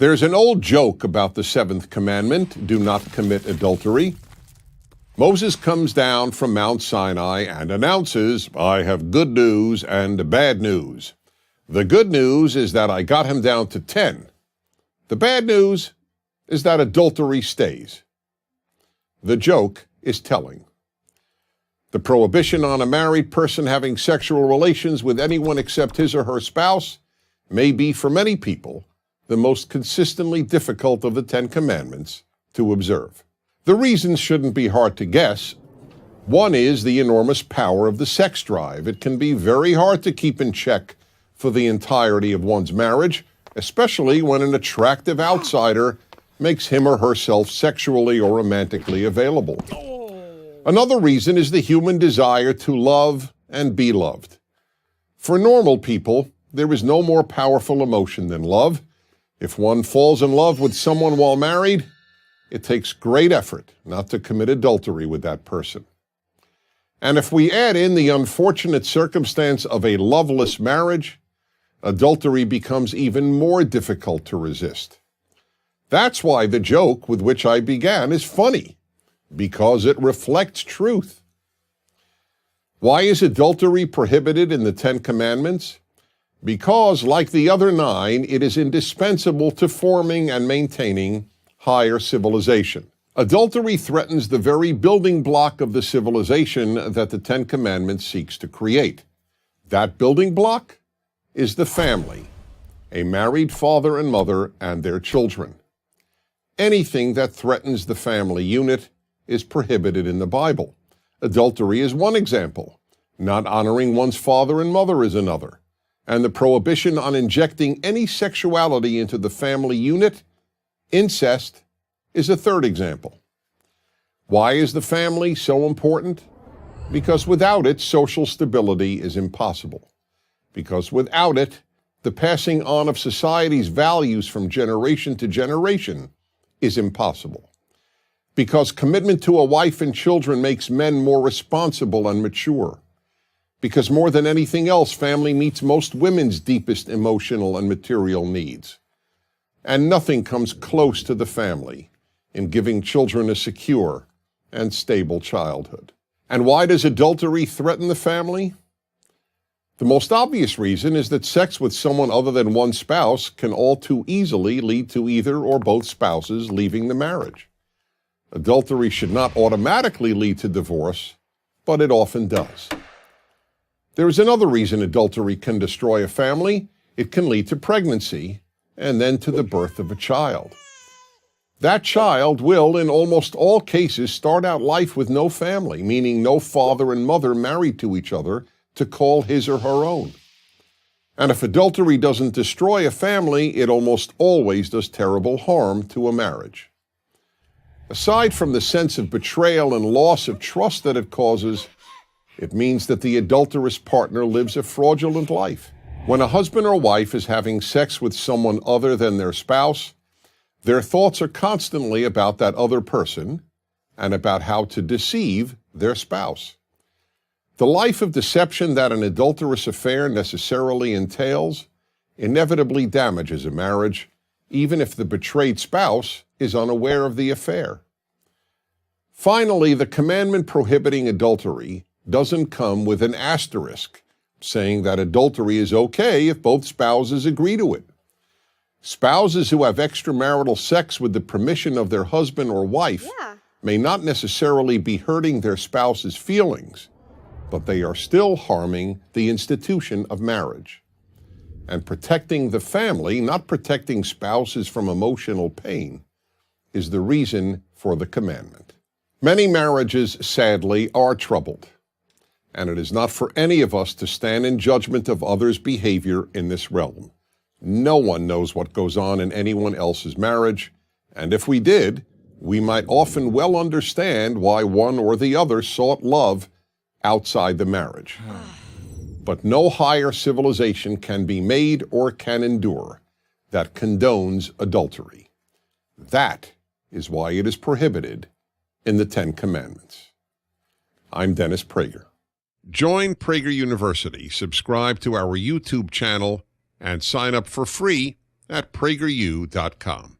There's an old joke about the seventh commandment, do not commit adultery. Moses comes down from Mount Sinai and announces, I have good news and bad news. The good news is that I got him down to 10. The bad news is that adultery stays. The joke is telling. The prohibition on a married person having sexual relations with anyone except his or her spouse may be, for many people, the most consistently difficult of the 10 Commandments to observe. The reasons shouldn't be hard to guess. One is the enormous power of the sex drive. It can be very hard to keep in check for the entirety of one's marriage, especially when an attractive outsider makes him or herself sexually or romantically available. Another reason is the human desire to love and be loved. For normal people, there is no more powerful emotion than love. If one falls in love with someone while married, it takes great effort not to commit adultery with that person. And if we add in the unfortunate circumstance of a loveless marriage, adultery becomes even more difficult to resist. That's why the joke with which I began is funny, because it reflects truth. Why is adultery prohibited in the 10 Commandments? Because, like the other 9, it is indispensable to forming and maintaining higher civilization. Adultery threatens the very building block of the civilization that the 10 Commandments seeks to create. That building block is the family, a married father and mother and their children. Anything that threatens the family unit is prohibited in the Bible. Adultery is one example. Not honoring one's father and mother is another. And the prohibition on injecting any sexuality into the family unit, incest, is a third example. Why is the family so important? Because without it, social stability is impossible. Because without it, the passing on of society's values from generation to generation is impossible. Because commitment to a wife and children makes men more responsible and mature. Because more than anything else, family meets most women's deepest emotional and material needs. And nothing comes close to the family in giving children a secure and stable childhood. And why does adultery threaten the family? The most obvious reason is that sex with someone other than one spouse can all too easily lead to either or both spouses leaving the marriage. Adultery should not automatically lead to divorce, but it often does. There is another reason adultery can destroy a family. It can lead to pregnancy and then to the birth of a child. That child will, in almost all cases, start out life with no family, meaning no father and mother married to each other to call his or her own. And if adultery doesn't destroy a family, it almost always does terrible harm to a marriage. Aside from the sense of betrayal and loss of trust that it causes, it means that the adulterous partner lives a fraudulent life. When a husband or wife is having sex with someone other than their spouse, their thoughts are constantly about that other person and about how to deceive their spouse. The life of deception that an adulterous affair necessarily entails inevitably damages a marriage, even if the betrayed spouse is unaware of the affair. Finally, the commandment prohibiting adultery doesn't come with an asterisk saying that adultery is okay if both spouses agree to it. Spouses who have extramarital sex with the permission of their husband or wife may not necessarily be hurting their spouse's feelings, but they are still harming the institution of marriage. And protecting the family, not protecting spouses from emotional pain, is the reason for the commandment. Many marriages, sadly, are troubled, and it is not for any of us to stand in judgment of others' behavior in this realm. No one knows what goes on in anyone else's marriage, and if we did, we might often well understand why one or the other sought love outside the marriage. But no higher civilization can be made or can endure that condones adultery. That is why it is prohibited in the 10 Commandments. I'm Dennis Prager. Join Prager University, subscribe to our YouTube channel, and sign up for free at prageru.com.